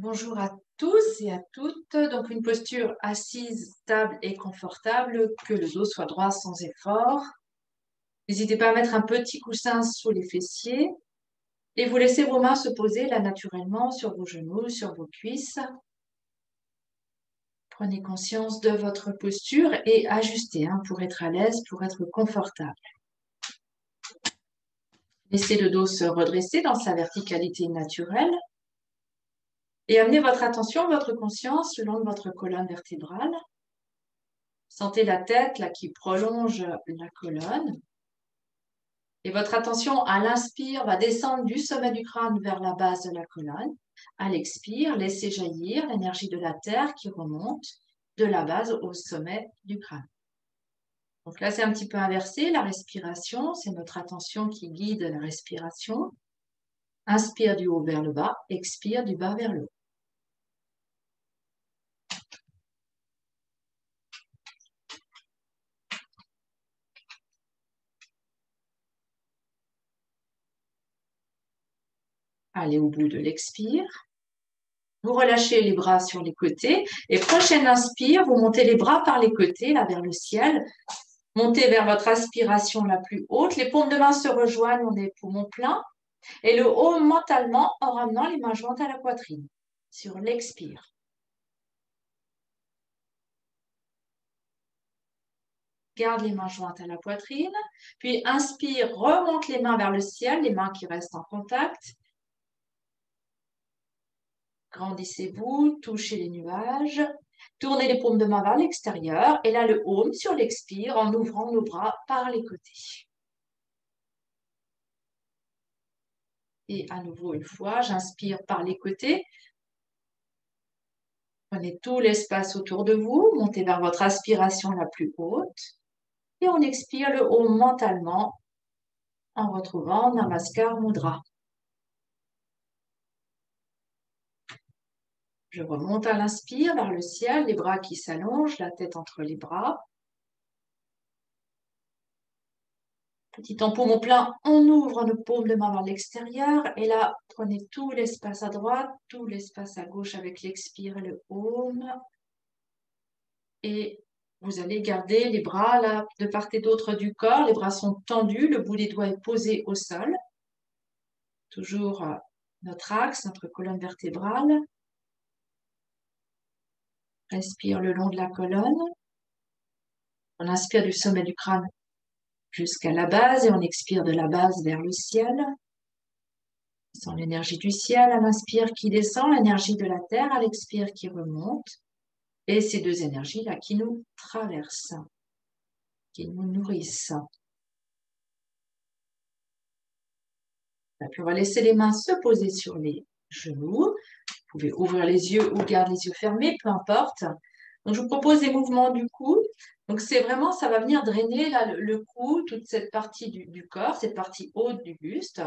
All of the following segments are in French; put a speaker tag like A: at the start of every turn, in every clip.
A: Bonjour à tous et à toutes. Donc, une posture assise, stable et confortable, que le dos soit droit sans effort. N'hésitez pas à mettre un petit coussin sous les fessiers et vous laissez vos mains se poser là naturellement sur vos genoux, sur vos cuisses. Prenez conscience de votre posture et ajustez pour être à l'aise, pour être confortable. Laissez le dos se redresser dans sa verticalité naturelle. Et amenez votre attention, votre conscience le long de votre colonne vertébrale. Sentez la tête là qui prolonge la colonne. Et votre attention à l'inspire va descendre du sommet du crâne vers la base de la colonne. À l'expire, laissez jaillir l'énergie de la terre qui remonte de la base au sommet du crâne. Donc là, c'est un petit peu inversé. La respiration, c'est notre attention qui guide la respiration. Inspire du haut vers le bas, expire du bas vers le haut. Allez au bout de l'expire. Vous relâchez les bras sur les côtés et prochaine inspire, vous montez les bras par les côtés, là vers le ciel. Montez vers votre aspiration la plus haute. Les paumes de main se rejoignent, on est poumons pleins. Et le haut mentalement en ramenant les mains jointes à la poitrine. Sur l'expire. Garde les mains jointes à la poitrine. Puis inspire, remonte les mains vers le ciel, les mains qui restent en contact. Grandissez-vous, touchez les nuages. Tournez les paumes de main vers l'extérieur. Et là, le home sur l'expire en ouvrant nos bras par les côtés. Et à nouveau, une fois, j'inspire par les côtés. Prenez tout l'espace autour de vous. Montez vers votre aspiration la plus haute. Et on expire le haut mentalement en retrouvant Namaskar Mudra. Je remonte à l'inspire vers le ciel, les bras qui s'allongent, la tête entre les bras. Petit en poumon plein, on ouvre nos paumes de main vers l'extérieur. Et là, prenez tout l'espace à droite, tout l'espace à gauche avec l'expire et le Om. Et vous allez garder les bras là de part et d'autre du corps. Les bras sont tendus, le bout des doigts est posé au sol. Toujours notre axe, notre colonne vertébrale. Respire le long de la colonne. On inspire du sommet du crâne jusqu'à la base et on expire de la base vers le ciel. On sent l'énergie du ciel à l'inspire qui descend, l'énergie de la terre à l'expire qui remonte. Et ces deux énergies-là qui nous traversent, qui nous nourrissent. Puis on va laisser les mains se poser sur les genoux. Vous pouvez ouvrir les yeux ou garder les yeux fermés, peu importe. Donc, je vous propose des mouvements du cou. Donc, c'est vraiment, ça va venir drainer là, le cou, toute cette partie du corps, cette partie haute du buste.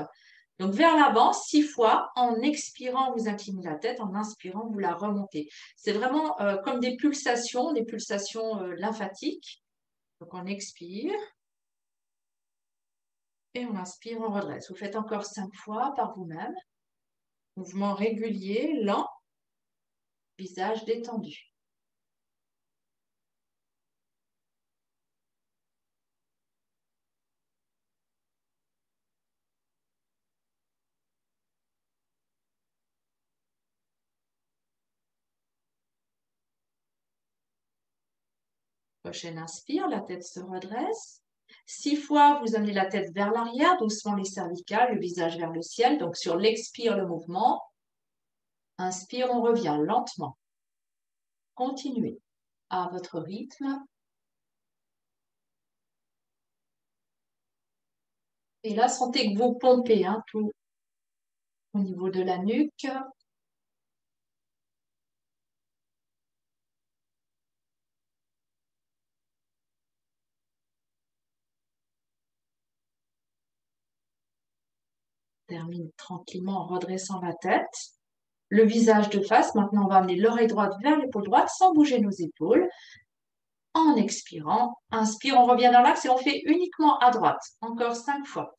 A: Donc, vers l'avant, 6 fois. En expirant, vous inclinez la tête. En inspirant, vous la remontez. C'est vraiment comme des pulsations lymphatiques. Donc, on expire. Et on inspire, on redresse. Vous faites encore 5 fois par vous-même. Mouvement régulier, lent. Visage détendu. Prochaine inspire, la tête se redresse. 6 fois, vous amenez la tête vers l'arrière, doucement les cervicales, le visage vers le ciel. Donc sur l'expire, le mouvement. Inspire, on revient lentement. Continuez à votre rythme. Et là, sentez que vous pompez tout au niveau de la nuque. Termine tranquillement en redressant la tête. Le visage de face. Maintenant, on va amener l'oreille droite vers l'épaule droite sans bouger nos épaules. En expirant, inspire, on revient dans l'axe et on fait uniquement à droite. Encore 5 fois.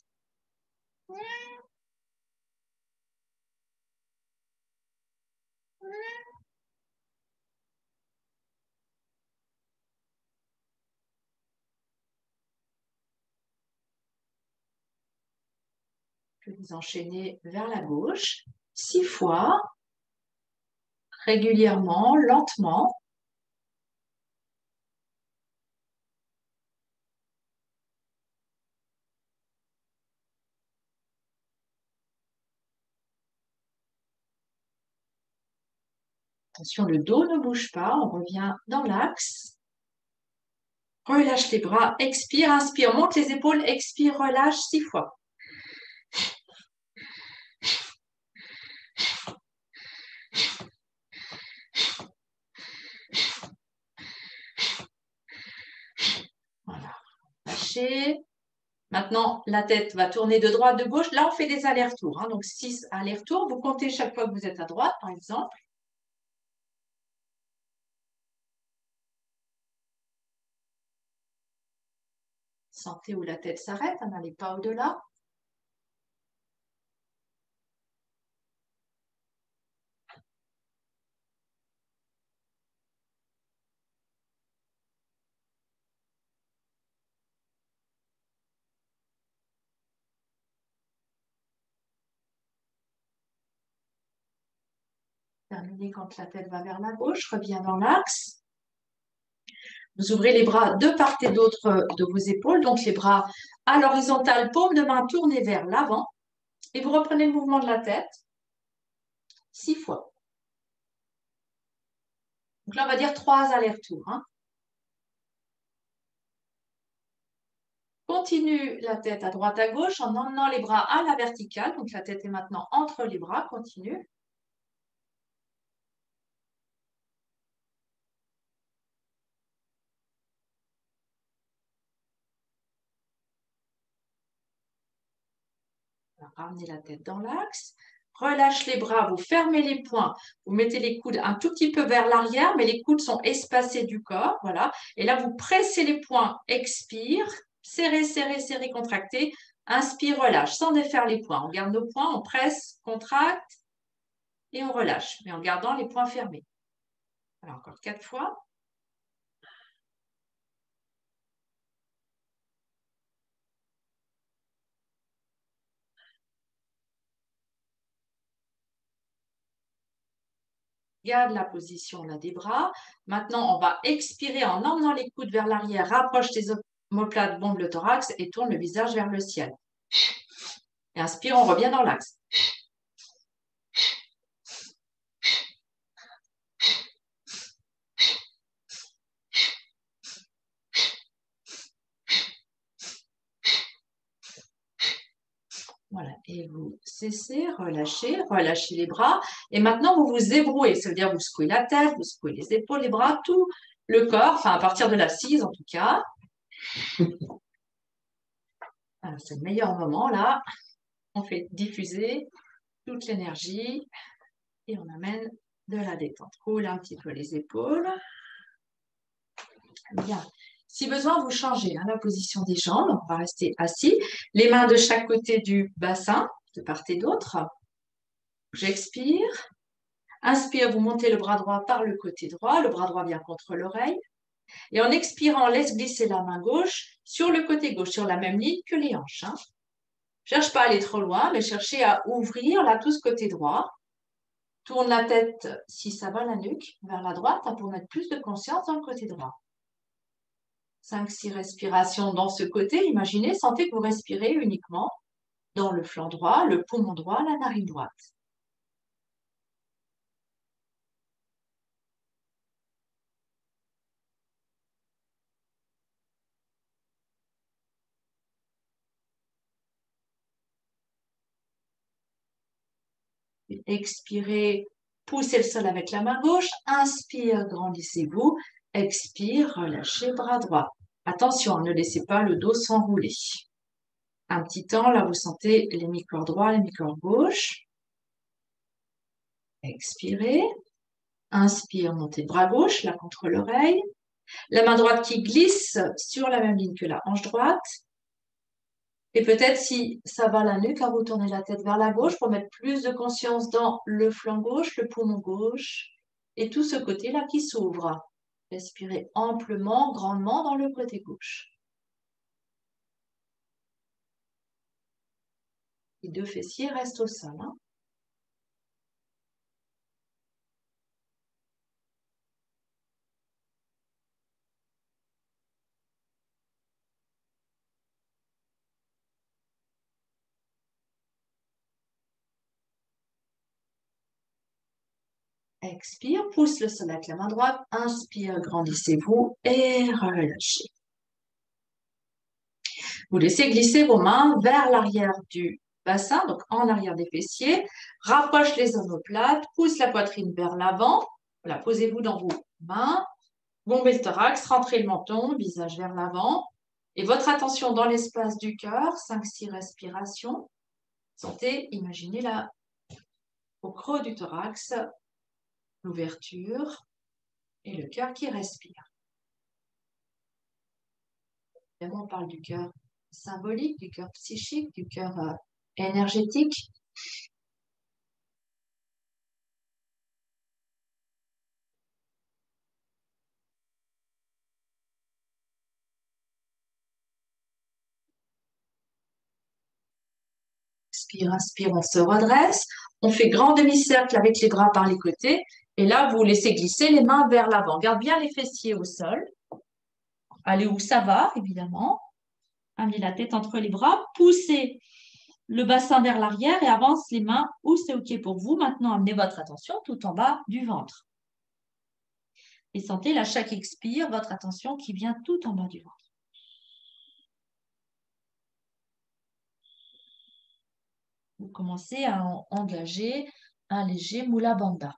A: Puis vous enchaînez vers la gauche, 6 fois, régulièrement, lentement. Attention, le dos ne bouge pas, on revient dans l'axe. Relâche les bras, expire, inspire, monte les épaules, expire, relâche 6 fois. Voilà, lâchez. Maintenant, la tête va tourner de droite, de gauche. Là, on fait des allers-retours. Hein. Donc, 6 allers-retours. Vous comptez chaque fois que vous êtes à droite, par exemple. Sentez où la tête s'arrête, n'allez pas au-delà. Terminez quand la tête va vers la gauche, reviens dans l'axe. Vous ouvrez les bras de part et d'autre de vos épaules, donc les bras à l'horizontale, paume de main tournée vers l'avant. Et vous reprenez le mouvement de la tête 6 fois. Donc là, on va dire 3 allers-retours. Hein. Continue la tête à droite, à gauche en emmenant les bras à la verticale. Donc la tête est maintenant entre les bras. Continue. Ramenez la tête dans l'axe. Relâche les bras, vous fermez les poings, vous mettez les coudes un tout petit peu vers l'arrière, mais les coudes sont espacés du corps. Voilà. Et là, vous pressez les poings, expire, serrez, serrez, serrez, contractez. Inspire, relâche, sans défaire les poings. On garde nos poings, on presse, contracte et on relâche, mais en gardant les poings fermés. Alors, encore 4 fois. Garde la position là des bras. Maintenant, on va expirer en emmenant les coudes vers l'arrière. Rapproche tes omoplates, bombe le thorax et tourne le visage vers le ciel. Et inspire, on revient dans l'axe. Voilà, et vous cessez, relâchez, relâchez les bras. Et maintenant, vous vous ébrouez, ça veut dire vous secouez la tête, vous secouez les épaules, les bras, tout le corps, enfin à partir de l'assise en tout cas. C'est le meilleur moment là. On fait diffuser toute l'énergie et on amène de la détente. Roule un petit peu les épaules. Bien. Si besoin, vous changez la position des jambes. On va rester assis. Les mains de chaque côté du bassin, de part et d'autre. J'expire. Inspire, vous montez le bras droit par le côté droit. Le bras droit vient contre l'oreille. Et en expirant, laisse glisser la main gauche sur le côté gauche, sur la même ligne que les hanches. Hein. Cherche pas à aller trop loin, mais cherchez à ouvrir là tout ce côté droit. Tourne la tête, si ça va, la nuque, vers la droite hein, pour mettre plus de conscience dans le côté droit. 5-6 respirations dans ce côté. Imaginez, sentez que vous respirez uniquement dans le flanc droit, le poumon droit, la narine droite. Expirez, poussez le sol avec la main gauche. Inspire, grandissez-vous. Expire, relâchez bras droit. Attention, ne laissez pas le dos s'enrouler. Un petit temps, là, vous sentez l'hémicorps droit, l'hémicorps gauche. Expirez. Inspire, montez le bras gauche, là, contre l'oreille. La main droite qui glisse sur la même ligne que la hanche droite. Et peut-être si ça va la nuque, vous tournez la tête vers la gauche pour mettre plus de conscience dans le flanc gauche, le poumon gauche et tout ce côté-là qui s'ouvre. Respirez amplement, grandement dans le côté gauche. Les deux fessiers restent au sol. Expire, pousse le sol avec la main droite. Inspire, grandissez-vous et relâchez. Vous laissez glisser vos mains vers l'arrière du bassin, donc en arrière des fessiers. Rapproche les omoplates, pousse la poitrine vers l'avant. Voilà, posez-vous dans vos mains. Bombez le thorax, rentrez le menton, visage vers l'avant. Et votre attention dans l'espace du cœur, 5-6 respirations. Sentez, imaginez là, au creux du thorax, l'ouverture et le cœur qui respire. Évidemment, on parle du cœur symbolique, du cœur psychique, du cœur énergétique. Inspire, inspire, on se redresse. On fait grand demi-cercle avec les bras par les côtés. Et là, vous laissez glisser les mains vers l'avant. Garde bien les fessiers au sol. Allez où ça va, évidemment. Amenez la tête entre les bras. Poussez le bassin vers l'arrière et avance les mains où c'est OK pour vous. Maintenant, amenez votre attention tout en bas du ventre. Et sentez, à chaque expire, votre attention qui vient tout en bas du ventre. Vous commencez à engager un léger Mula Bandha.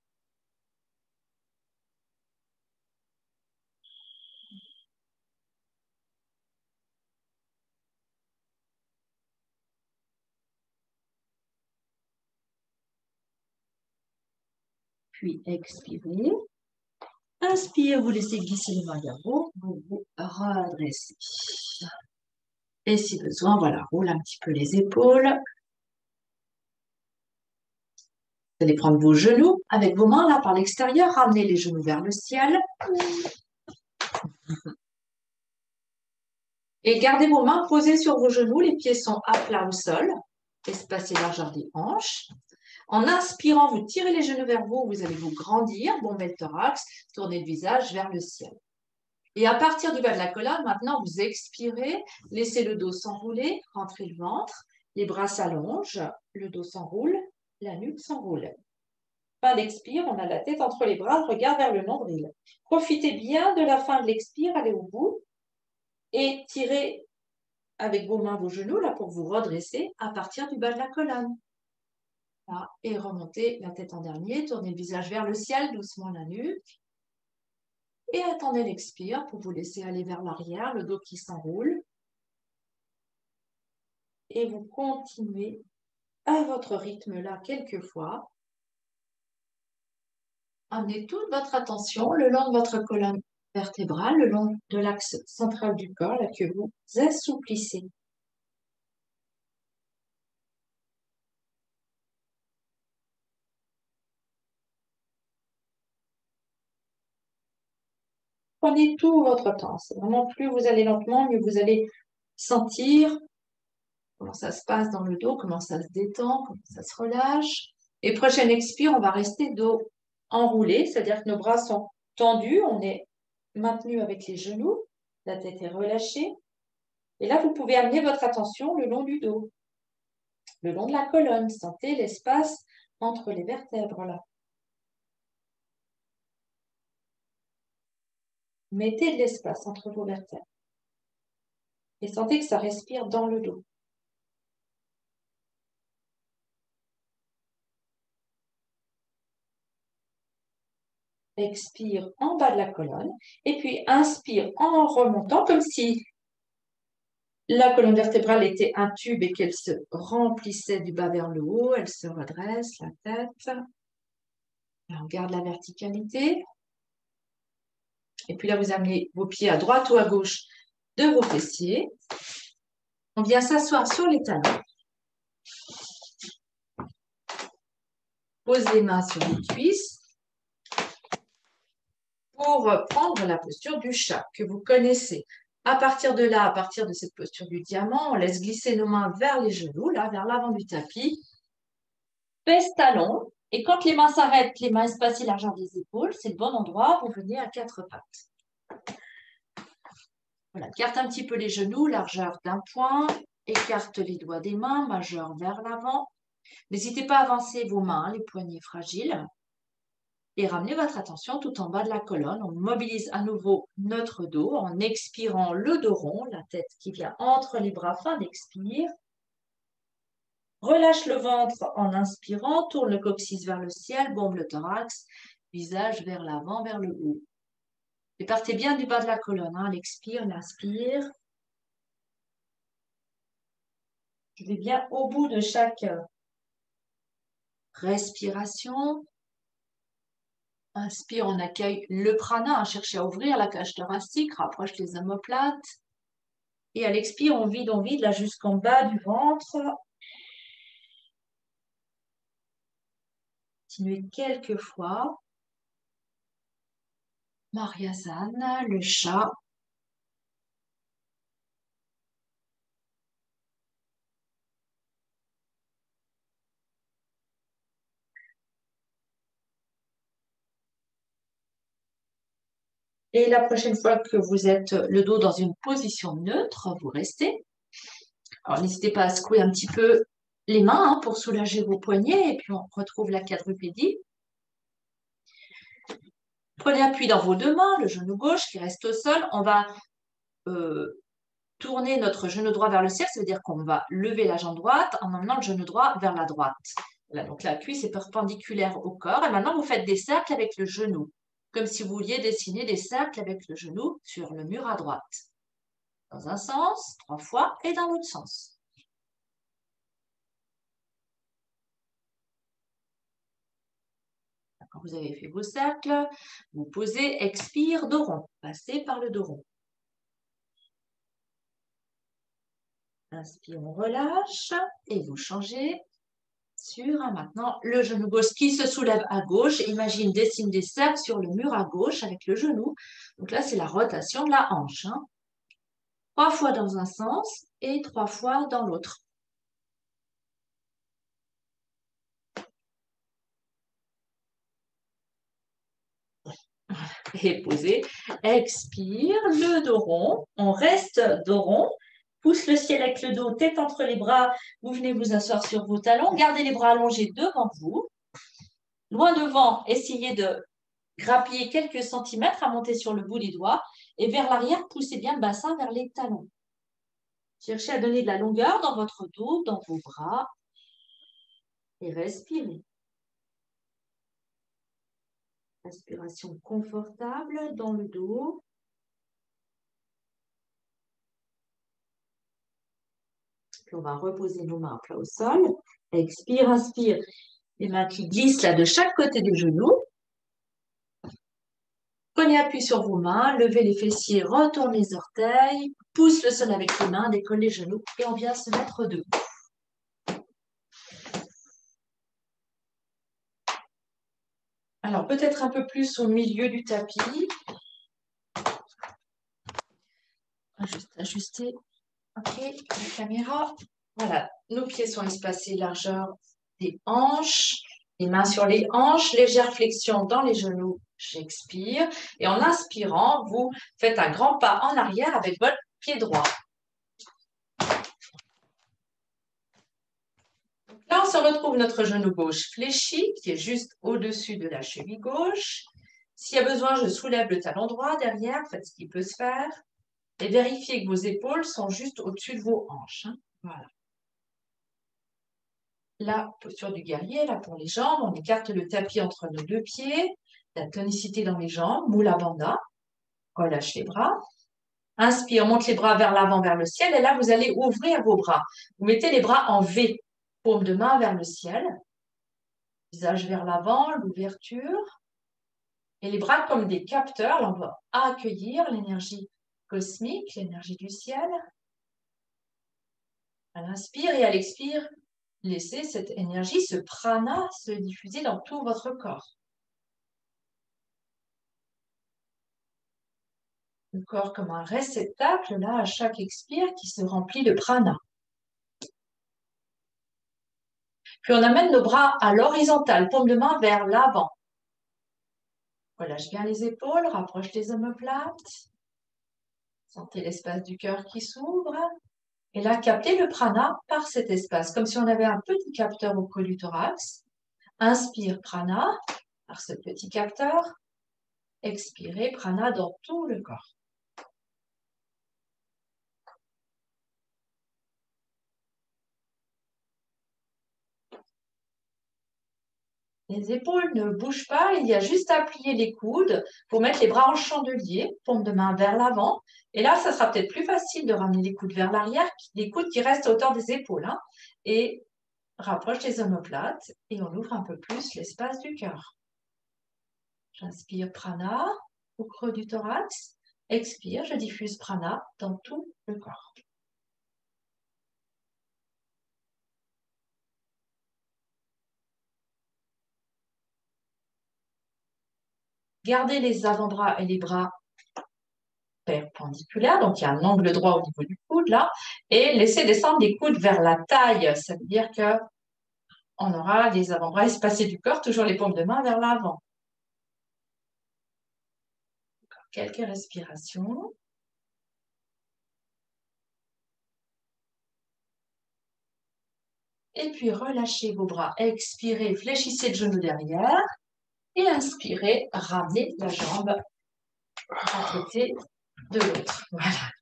A: Puis expirez. Inspire, vous laissez glisser les mains vers vous, vous vous redressez. Et si besoin, voilà, roule un petit peu les épaules. Vous allez prendre vos genoux avec vos mains là par l'extérieur, ramenez les genoux vers le ciel. Et gardez vos mains posées sur vos genoux, les pieds sont à plat au sol, espacez largeur des hanches. En inspirant, vous tirez les genoux vers vous, vous allez vous grandir, bombez le thorax, tournez le visage vers le ciel. Et à partir du bas de la colonne, maintenant, vous expirez, laissez le dos s'enrouler, rentrez le ventre, les bras s'allongent, le dos s'enroule, la nuque s'enroule. Fin d'expire, on a la tête entre les bras, regard vers le nombril. Profitez bien de la fin de l'expire, allez au bout et tirez avec vos mains vos genoux là pour vous redresser à partir du bas de la colonne. Là, et remontez la tête en dernier, tournez le visage vers le ciel, doucement la nuque. Et attendez l'expire pour vous laisser aller vers l'arrière, le dos qui s'enroule. Et vous continuez à votre rythme là quelques fois. Amenez toute votre attention le long de votre colonne vertébrale, le long de l'axe central du corps, là, que vous assouplissez. Prenez tout votre temps. C'est vraiment plus vous allez lentement, mieux vous allez sentir comment ça se passe dans le dos, comment ça se détend, comment ça se relâche. Et prochaine expire, on va rester dos enroulé, c'est-à-dire que nos bras sont tendus, on est maintenu avec les genoux, la tête est relâchée. Et là, vous pouvez amener votre attention le long du dos, le long de la colonne. Sentez l'espace entre les vertèbres là. Mettez de l'espace entre vos vertèbres. Et sentez que ça respire dans le dos. Expire en bas de la colonne. Et puis inspire en remontant comme si la colonne vertébrale était un tube et qu'elle se remplissait du bas vers le haut. Elle se redresse, la tête. Là, on garde la verticalité. Et puis là, vous amenez vos pieds à droite ou à gauche de vos fessiers. On vient s'asseoir sur les talons. Pose les mains sur les cuisses pour prendre la posture du chat que vous connaissez. À partir de là, à partir de cette posture du diamant, on laisse glisser nos mains vers les genoux, là, vers l'avant du tapis. Pèse-talon. Et quand les mains s'arrêtent, les mains espacées largeur des épaules, c'est le bon endroit. Vous venez à quatre pattes. Voilà, écarte un petit peu les genoux, largeur d'un poing. Écarte les doigts des mains, majeur vers l'avant. N'hésitez pas à avancer vos mains, les poignets fragiles. Et ramenez votre attention tout en bas de la colonne. On mobilise à nouveau notre dos en expirant le dos rond, la tête qui vient entre les bras, fin d'expire. Relâche le ventre en inspirant, tourne le coccyx vers le ciel, bombe le thorax, visage vers l'avant, vers le haut. Et partez bien du bas de la colonne, hein. L'expire, l'inspire. Je vais bien au bout de chaque respiration. Inspire, on accueille le prana, hein. Cherchez à ouvrir la cage thoracique, rapproche les omoplates. Et à l'expire, on vide là jusqu'en bas du ventre. Continuez quelques fois. Mariasana, le chat. Et la prochaine fois que vous êtes le dos dans une position neutre, vous restez. Alors, n'hésitez pas à secouer un petit peu les mains, hein, pour soulager vos poignets. Et puis, on retrouve la quadrupédie. Prenez appui dans vos deux mains, le genou gauche qui reste au sol. On va tourner notre genou droit vers le ciel. Ça veut dire qu'on va lever la jambe droite en emmenant le genou droit vers la droite. Voilà, donc la cuisse est perpendiculaire au corps. Et maintenant, vous faites des cercles avec le genou, comme si vous vouliez dessiner des cercles avec le genou sur le mur à droite. Dans un sens, 3 fois, et dans l'autre sens. Quand vous avez fait vos cercles, vous posez, expire, dos rond. Passez par le dos rond. Inspire, on relâche et vous changez sur maintenant le genou gauche qui se soulève à gauche. Imagine, dessine des cercles sur le mur à gauche avec le genou. Donc là, c'est la rotation de la hanche, hein. 3 fois dans un sens et 3 fois dans l'autre. Et posez. Expire, le dos rond. On reste dos rond. Pousse le ciel avec le dos, tête entre les bras. Vous venez vous asseoir sur vos talons. Gardez les bras allongés devant vous. Loin devant, essayez de grappiller quelques centimètres à monter sur le bout des doigts. Et vers l'arrière, poussez bien le bassin vers les talons. Cherchez à donner de la longueur dans votre dos, dans vos bras. Et respirez. Respiration confortable dans le dos. Puis on va reposer nos mains à plat au sol. Expire, inspire. Les mains qui glissent là de chaque côté du genou. Prenez appui sur vos mains, levez les fessiers, retourne les orteils, pousse le sol avec les mains, décolle les genoux et on vient se mettre debout. Alors peut-être un peu plus au milieu du tapis. Juste ajuster. Ok, la caméra. Voilà, nos pieds sont espacés largeur des hanches. Les mains sur les hanches, légère flexion dans les genoux, j'expire. Et en inspirant, vous faites un grand pas en arrière avec votre pied droit. Donc là, on se retrouve notre genou gauche fléchi, qui est juste au-dessus de la cheville gauche. S'il y a besoin, je soulève le talon droit derrière, faites ce qui peut se faire. Et vérifiez que vos épaules sont juste au-dessus de vos hanches, hein. Voilà. La posture du guerrier, là pour les jambes, on écarte le tapis entre nos deux pieds, la tonicité dans les jambes, Mula Bandha, relâche les bras. Inspire, monte les bras vers l'avant, vers le ciel, et là vous allez ouvrir vos bras. Vous mettez les bras en V, paume de main vers le ciel, visage vers l'avant, l'ouverture, et les bras comme des capteurs, là on va accueillir l'énergie cosmique, l'énergie du ciel. À l'inspire et à l'expire, laissez cette énergie, ce prana, se diffuser dans tout votre corps. Le corps comme un réceptacle, là, à chaque expire, qui se remplit de prana. Puis on amène nos bras à l'horizontale, paume de main vers l'avant. Relâche bien les épaules, rapproche les omoplates. Sentez l'espace du cœur qui s'ouvre. Et là, captez le prana par cet espace, comme si on avait un petit capteur au creux du thorax. Inspire prana par ce petit capteur. Expirez prana dans tout le corps. Les épaules ne bougent pas, il y a juste à plier les coudes pour mettre les bras en chandelier, paume de main vers l'avant. Et là, ça sera peut-être plus facile de ramener les coudes vers l'arrière, les coudes qui restent à hauteur des épaules. Hein, et rapproche les omoplates et on ouvre un peu plus l'espace du cœur. J'inspire prana au creux du thorax. Expire, je diffuse prana dans tout le corps. Gardez les avant-bras et les bras perpendiculaires, donc il y a un angle droit au niveau du coude là, et laissez descendre les coudes vers la taille. Ça veut dire que on aura les avant-bras espacés du corps, toujours les paumes de main vers l'avant. Quelques respirations. Et puis relâchez vos bras, expirez, fléchissez le genou derrière. Et inspirez, ramenez la jambe à côté de l'autre. Voilà.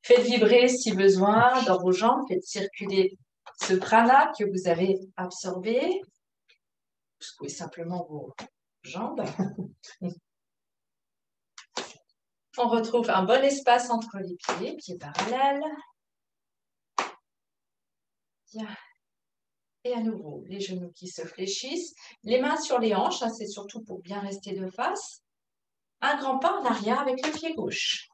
A: Faites vibrer si besoin dans vos jambes, faites circuler ce prana que vous avez absorbé. Secouez simplement vos jambes. On retrouve un bon espace entre les pieds, pieds parallèles. Bien. Et à nouveau, les genoux qui se fléchissent. Les mains sur les hanches, hein, c'est surtout pour bien rester de face. Un grand pas en arrière avec le pied gauche.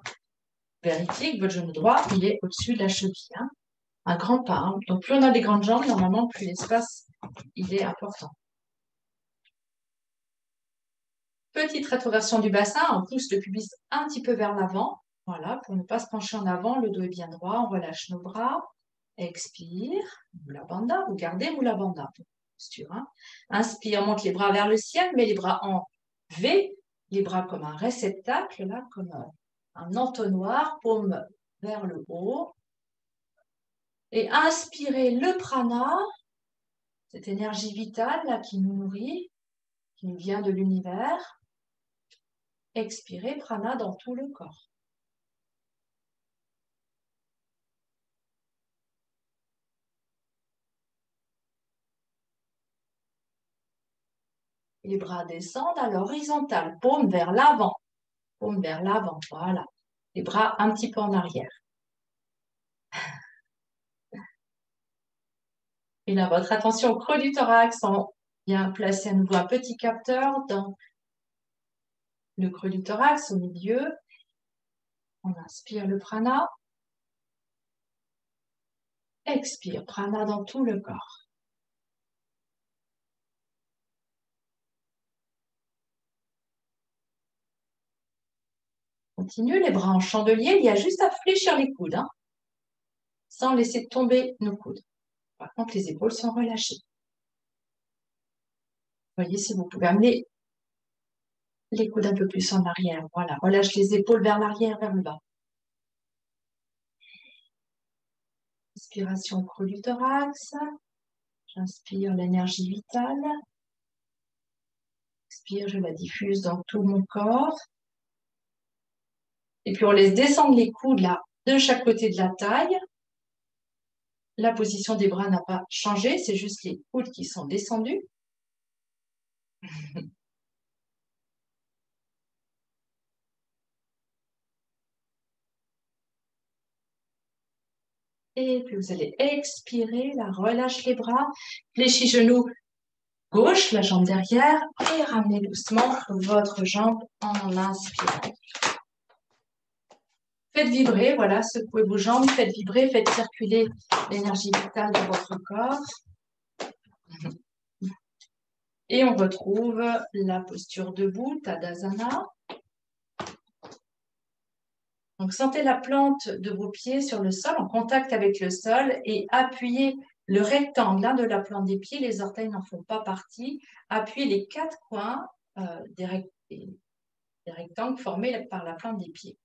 A: Vérifiez que votre genou droit, il est au-dessus de la cheville. Hein. Un grand pas. Hein. Donc, plus on a des grandes jambes, normalement, plus l'espace, il est important. Petite rétroversion du bassin, on pousse le pubis un petit peu vers l'avant. Voilà, pour ne pas se pencher en avant, le dos est bien droit, on relâche nos bras. Expire, Mula Bandha, vous gardez Mula Bandha. Posture, hein. Inspire, monte les bras vers le ciel, met les bras en V, les bras comme un réceptacle, là, comme un entonnoir, paume vers le haut. Et inspirez le prana, cette énergie vitale là, qui nous nourrit, qui nous vient de l'univers. Expirez prana dans tout le corps. Les bras descendent à l'horizontale, paume vers l'avant. Paume vers l'avant, voilà. Les bras un petit peu en arrière. Et là, votre attention au creux du thorax, on vient placer à nouveau un petit capteur dans le creux du thorax, au milieu. On inspire le prana. Expire, prana dans tout le corps. Continue, les bras en chandelier. Il y a juste à fléchir les coudes, hein, sans laisser tomber nos coudes. Par contre, les épaules sont relâchées. Voyez si vous pouvez amener les coudes un peu plus en arrière. Voilà, relâche les épaules vers l'arrière, vers le bas. Inspiration au creux du thorax. J'inspire l'énergie vitale. Expire, je la diffuse dans tout mon corps. Et puis on laisse descendre les coudes là, de chaque côté de la taille. La position des bras n'a pas changé, c'est juste les coudes qui sont descendus. Et puis vous allez expirer, là, relâche les bras, fléchis genou gauche, la jambe derrière, et ramenez doucement votre jambe en inspirant. Faites vibrer, voilà, secouez vos jambes, faites vibrer, faites circuler l'énergie vitale dans votre corps. Et on retrouve la posture debout, Tadasana. Donc, sentez la plante de vos pieds sur le sol, en contact avec le sol, et appuyez le rectangle de la plante des pieds. Les orteils n'en font pas partie. Appuyez les 4 coins des rectangles formés par la plante des pieds.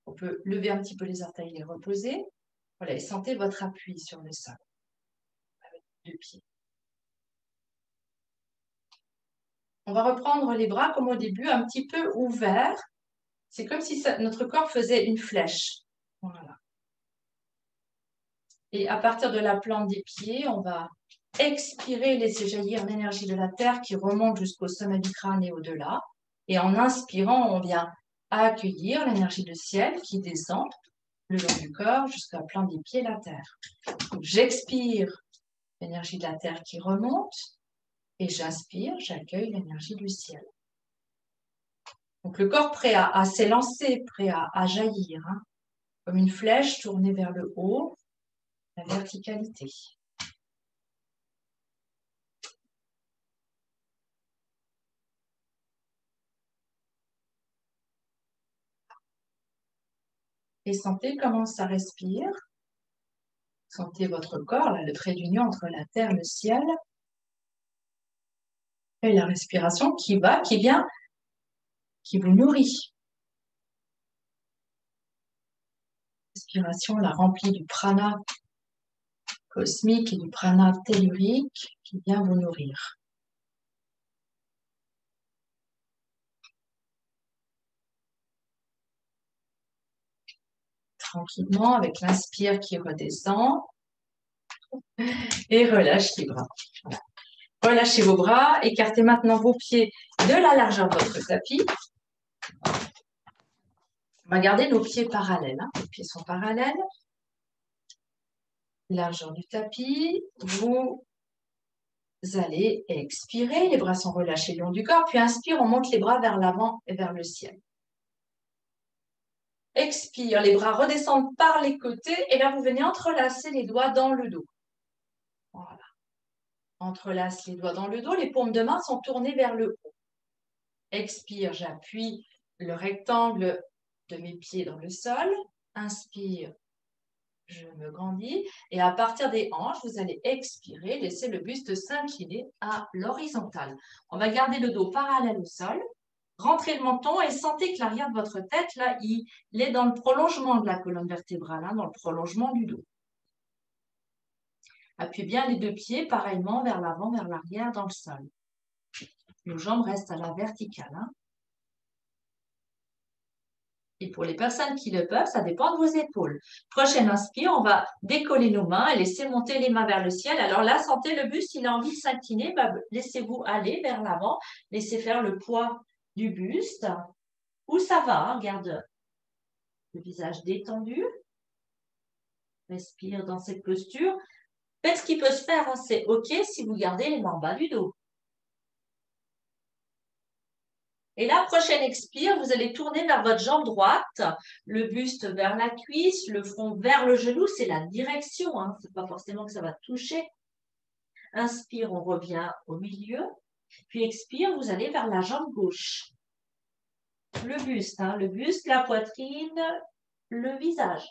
A: On peut lever un petit peu les orteils et les reposer. Voilà, et sentez votre appui sur le sol avec les 2 pieds. On va reprendre les bras comme au début, un petit peu ouverts. C'est comme si notre corps faisait une flèche. Voilà. Et à partir de la plante des pieds, on va expirer, laisser jaillir l'énergie de la terre qui remonte jusqu'au sommet du crâne et au-delà. Et en inspirant, on vient accueillir l'énergie du ciel qui descend le long du corps jusqu'à la plante des pieds, la terre. J'expire l'énergie de la terre qui remonte et j'inspire, j'accueille l'énergie du ciel. Donc le corps prêt à s'élancer, prêt à jaillir, hein, comme une flèche tournée vers le haut, la verticalité. Et sentez comment ça respire. Sentez votre corps, là, le trait d'union entre la terre et le ciel. Et la respiration qui va, qui vient, qui vous nourrit. Respiration, la remplie du prana cosmique et du prana tellurique qui vient vous nourrir. Tranquillement, avec l'inspire qui redescend. Et relâche les bras. Voilà. Relâchez vos bras, écartez maintenant vos pieds de la largeur de votre tapis. On va garder nos pieds parallèles. Hein. Les pieds sont parallèles. Largeur du tapis. Vous allez expirer. Les bras sont relâchés le long du corps. Puis inspire, on monte les bras vers l'avant et vers le ciel. Expire, les bras redescendent par les côtés. Et là, vous venez entrelacer les doigts dans le dos. Voilà. Entrelace les doigts dans le dos. Les paumes de main sont tournées vers le haut. Expire, j'appuie le rectangle de mes pieds dans le sol. Inspire, je me grandis. Et à partir des hanches, vous allez expirer, laisser le buste s'incliner à l'horizontale. On va garder le dos parallèle au sol. Rentrez le menton et sentez que l'arrière de votre tête, là, il est dans le prolongement de la colonne vertébrale, hein, dans le prolongement du dos. Appuyez bien les 2 pieds, pareillement, vers l'avant, vers l'arrière, dans le sol. Nos jambes restent à la verticale. Hein. Et pour les personnes qui le peuvent, ça dépend de vos épaules. Prochaine inspire, on va décoller nos mains et laisser monter les mains vers le ciel. Alors là, sentez le buste, il a envie de s'incliner. Bah, laissez-vous aller vers l'avant. Laissez faire le poids du buste. Où ça va, hein, garde le visage détendu. Respire dans cette posture. Faites ce qui peut se faire. Hein. C'est OK si vous gardez les mains en bas du dos. Et là, prochaine expire, vous allez tourner vers votre jambe droite, le buste vers la cuisse, le front vers le genou, c'est la direction, hein. Ce n'est pas forcément que ça va toucher. Inspire, on revient au milieu, puis expire, vous allez vers la jambe gauche. Le buste, hein, la poitrine, le visage.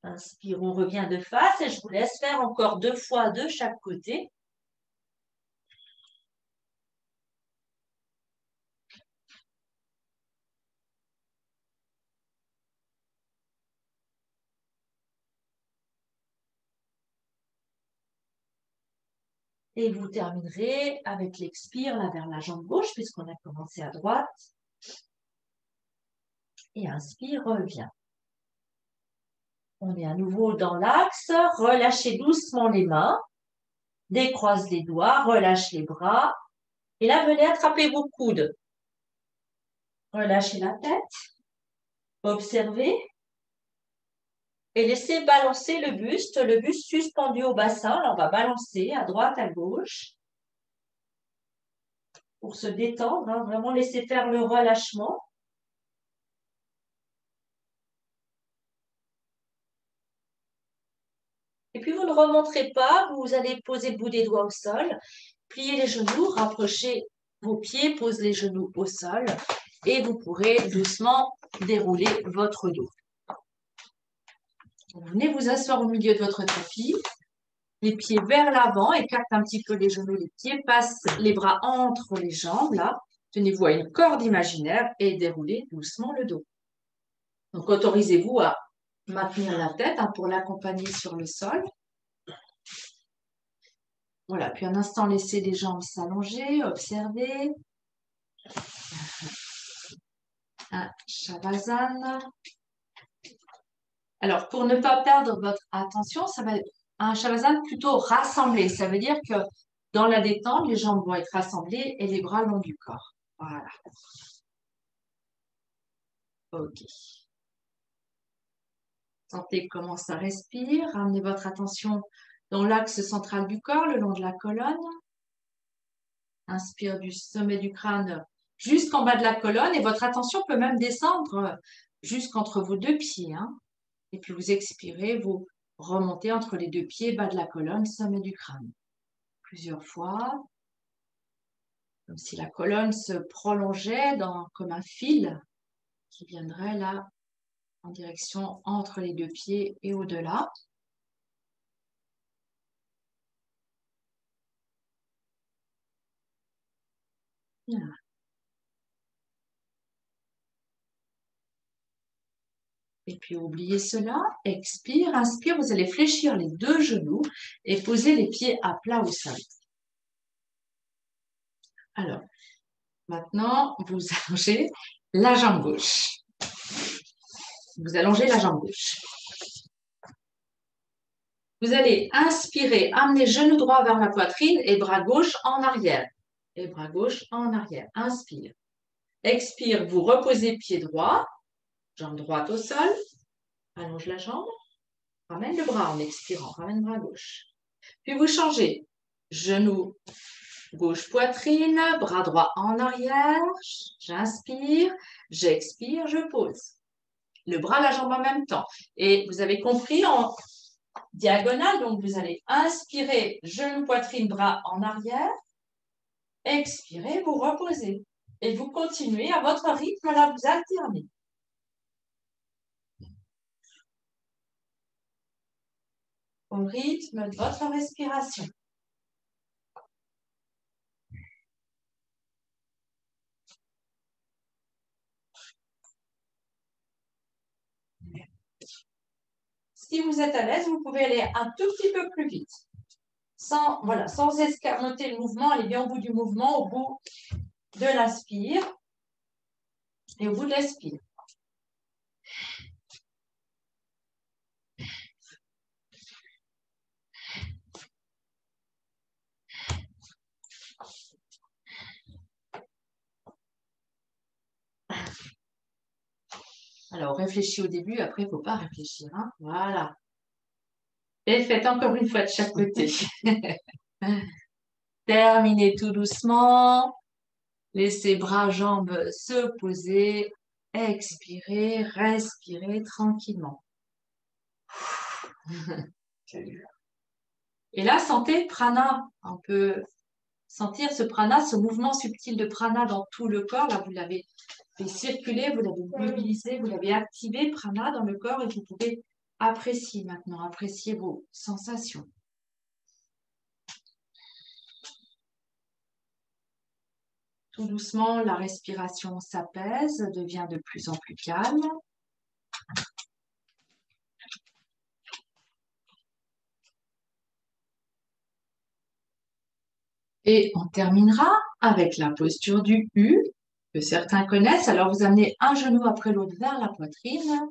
A: Inspire, on revient de face et je vous laisse faire encore 2 fois de chaque côté. Et vous terminerez avec l'expire là vers la jambe gauche puisqu'on a commencé à droite. Et inspire, reviens. On est à nouveau dans l'axe. Relâchez doucement les mains. Décroise les doigts, relâche les bras. Et là, venez attraper vos coudes. Relâchez la tête. Observez. Et laissez balancer le buste suspendu au bassin. Là, on va balancer à droite, à gauche. Pour se détendre, hein, vraiment laisser faire le relâchement.
B: Et puis, vous ne remonterez pas, vous allez poser le bout des doigts au sol, plier les genoux, rapprochez vos pieds, posez les genoux au sol et vous pourrez doucement dérouler votre dos. Vous venez vous asseoir au milieu de votre tapis, les pieds vers l'avant, écarte un petit peu les genoux, les pieds, passe les bras entre les jambes, là. Tenez-vous à une corde imaginaire et déroulez doucement le dos. Donc, autorisez-vous à maintenir la tête pour l'accompagner sur le sol. Voilà, puis un instant, laissez les jambes s'allonger, observez. Un Shavasana. Alors, pour ne pas perdre votre attention, ça va être un Shavasana plutôt rassemblé. Ça veut dire que dans la détente, les jambes vont être rassemblées et les bras le long du corps. Voilà. OK. Sentez comment ça respire. Ramenez votre attention dans l'axe central du corps, le long de la colonne. Inspire du sommet du crâne jusqu'en bas de la colonne et votre attention peut même descendre jusqu'entre vos deux pieds. Et puis vous expirez, vous remontez entre les deux pieds, bas de la colonne, sommet du crâne. Plusieurs fois, comme si la colonne se prolongeait comme un fil qui viendrait là en direction entre les deux pieds et au-delà. Voilà. Et puis oubliez cela, expire, inspire, vous allez fléchir les deux genoux et poser les pieds à plat au sol. Alors, maintenant, vous allongez la jambe gauche. Vous allongez la jambe gauche. Vous allez inspirer, amener genou droit vers la poitrine et bras gauche en arrière. Et bras gauche en arrière. Inspire. Expire, vous reposez pied droit, jambe droite au sol. Allonge la jambe. Ramène le bras en expirant. Ramène bras gauche. Puis vous changez. Genou gauche poitrine, bras droit en arrière. J'inspire, j'expire, je pose. Le bras, la jambe en même temps. Et vous avez compris en diagonale, donc vous allez inspirer, genou, poitrine, bras en arrière. Expirez, vous reposez. Et vous continuez à votre rythme, là, vous alternez. Au rythme de votre respiration. Si vous êtes à l'aise, vous pouvez aller un tout petit peu plus vite. Sans escamoter le mouvement, allez bien au bout du mouvement, au bout de l'inspire et au bout de l'expire. Alors, réfléchis au début, après, il ne faut pas réfléchir. Voilà. Et faites encore une fois de chaque côté. Terminez tout doucement. Laissez bras, jambes se poser. Expirez, respirez tranquillement. Et là, sentez prana. On peut sentir ce prana, ce mouvement subtil de prana dans tout le corps. Là, vous l'avez fait circuler, vous l'avez mobilisé, vous l'avez activé, prana dans le corps, et vous pouvez apprécier maintenant, apprécier vos sensations. Tout doucement, la respiration s'apaise, devient de plus en plus calme. Et on terminera avec la posture du U, que certains connaissent. Alors, vous amenez un genou après l'autre vers la poitrine.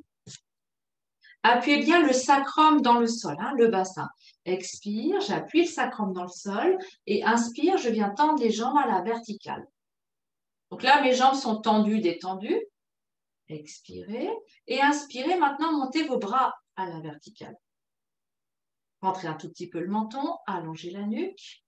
B: Appuyez bien le sacrum dans le sol, le bassin. Expire, j'appuie le sacrum dans le sol. Et inspire, je viens tendre les jambes à la verticale. Donc là, mes jambes sont tendues, détendues. Expirez. Et inspirez, maintenant, montez vos bras à la verticale. Rentrez un tout petit peu le menton, allongez la nuque.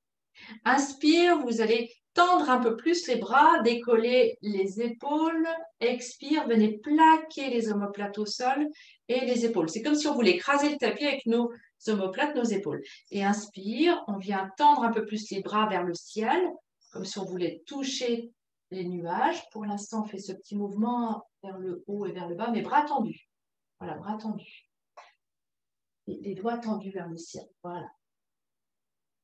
B: Inspire, vous allez tendre un peu plus les bras, décoller les épaules. Expire, venez plaquer les omoplates au sol et les épaules. C'est comme si on voulait écraser le tapis avec nos
A: omoplate nos épaules. Et inspire, on vient tendre un peu plus les bras vers le ciel, comme si on voulait toucher les nuages. Pour l'instant, on fait ce petit mouvement vers le haut et vers le bas, mais bras tendus. Voilà, bras tendus. Les doigts tendus vers le ciel. Voilà.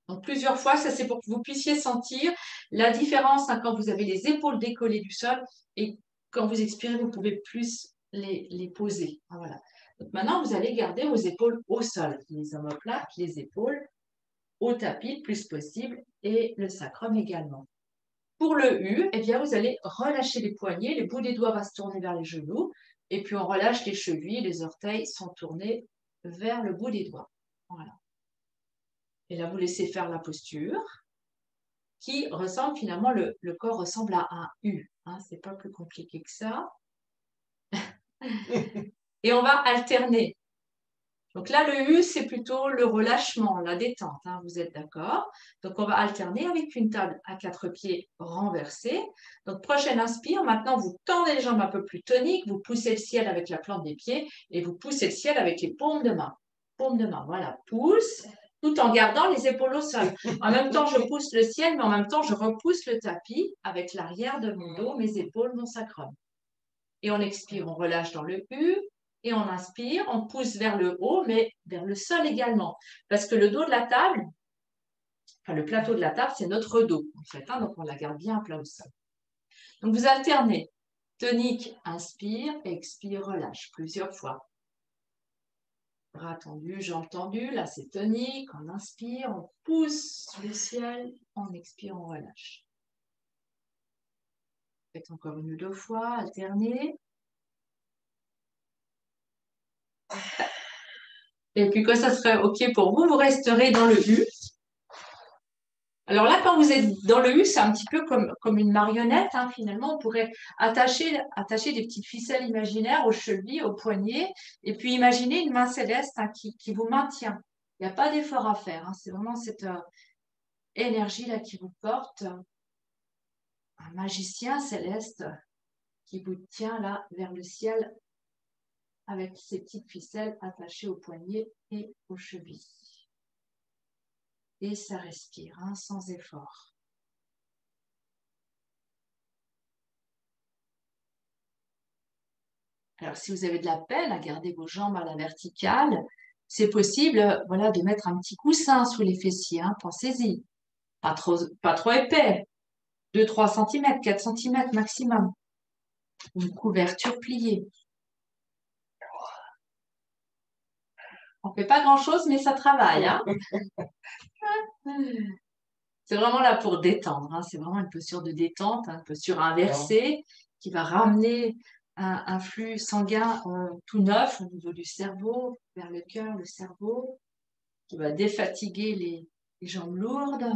A: Donc, plusieurs fois, ça c'est pour que vous puissiez sentir la différence quand vous avez les épaules décollées du sol et quand vous expirez, vous pouvez plus les poser. Voilà. Donc, maintenant, vous allez garder vos épaules au sol. Les omoplates, les épaules au tapis le plus possible et le sacrum également. Pour le U, eh bien, vous allez relâcher les poignets, les bouts des doigts vont se tourner vers les genoux et puis on relâche les chevilles, les orteils sont tournés vers le bout des doigts. Voilà. Et là, vous laissez faire la posture qui ressemble finalement, le corps ressemble à un U. Hein, c'est pas plus compliqué que ça. Et on va alterner. Donc là, le U, c'est plutôt le relâchement, la détente. Hein, vous êtes d'accord? Donc, on va alterner avec une table à 4 pieds renversée. Donc, prochaine inspire. Maintenant, vous tendez les jambes un peu plus toniques. Vous poussez le ciel avec la plante des pieds et vous poussez le ciel avec les paumes de main. Paumes de main, voilà. Pousse, tout en gardant les épaules au sol. En même temps, je pousse le ciel, mais en même temps, je repousse le tapis avec l'arrière de mon dos, mes épaules, mon sacrum. Et on expire, on relâche dans le U. Et on inspire, on pousse vers le haut, mais vers le sol également. Parce que le dos de la table, enfin le plateau de la table, c'est notre dos, en fait. Hein, donc on la garde bien à plat au sol. Donc vous alternez. Tonique, inspire, expire, relâche. Plusieurs fois. Bras tendus, jambes tendues. Là, c'est tonique. On inspire, on pousse le ciel. On expire, on relâche. Faites encore une ou deux fois, alternez. Et puis quand ça serait OK pour vous, vous resterez dans le U. Alors là, quand vous êtes dans le U, c'est un petit peu comme une marionnette. Hein, finalement, on pourrait attacher des petites ficelles imaginaires aux chevilles, aux poignets, et puis imaginer une main céleste hein, qui vous maintient. Il n'y a pas d'effort à faire. Hein, c'est vraiment cette énergie-là qui vous porte. Un magicien céleste qui vous tient là vers le ciel avec ces petites ficelles attachées aux poignets et aux chevilles. Et ça respire, hein, sans effort. Alors, si vous avez de la peine à garder vos jambes à la verticale, c'est possible, voilà, de mettre un petit coussin sous les fessiers, hein, pensez-y. Pas trop épais, 2-3 cm, 4 cm maximum. Une couverture pliée. On fait pas grand-chose, mais ça travaille, hein. C'est vraiment là pour détendre, hein. C'est vraiment une posture de détente, une posture inversée qui va ramener un flux sanguin tout neuf au niveau du cerveau, vers le cœur, le cerveau, qui va défatiguer les jambes lourdes,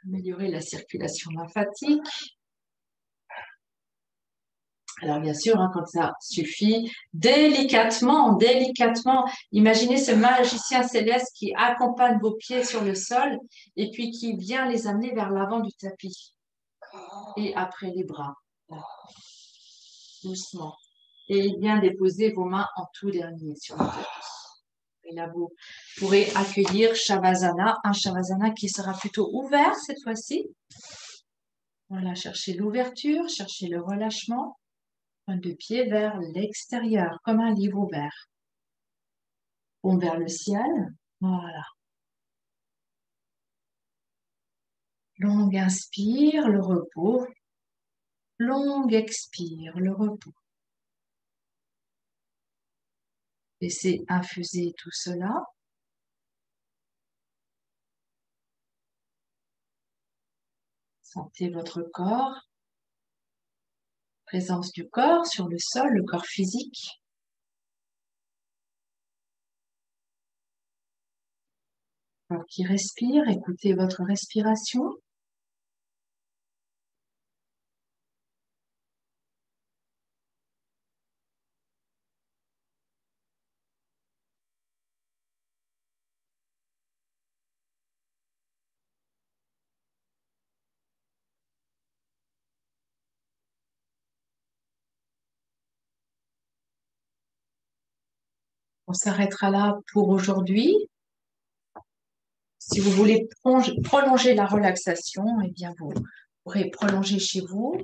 A: améliorer la circulation lymphatique. Alors bien sûr, hein, quand ça suffit, délicatement, imaginez ce magicien céleste qui accompagne vos pieds sur le sol et puis qui vient les amener vers l'avant du tapis. Et après les bras, doucement. Et bien déposer vos mains en tout dernier sur le tapis. Et là, vous pourrez accueillir Shavasana, un Shavasana qui sera plutôt ouvert cette fois-ci. Voilà, cherchez l'ouverture, cherchez le relâchement. Pointe de pied vers l'extérieur, comme un livre ouvert. Paume vers le ciel. Voilà. Longue inspire, le repos. Longue expire, le repos. Laissez infuser tout cela. Sentez votre corps. Présence du corps sur le sol, le corps physique. Corps qui respire, écoutez votre respiration. On s'arrêtera là pour aujourd'hui. Si vous voulez prolonger la relaxation, eh bien, vous pourrez prolonger chez vous.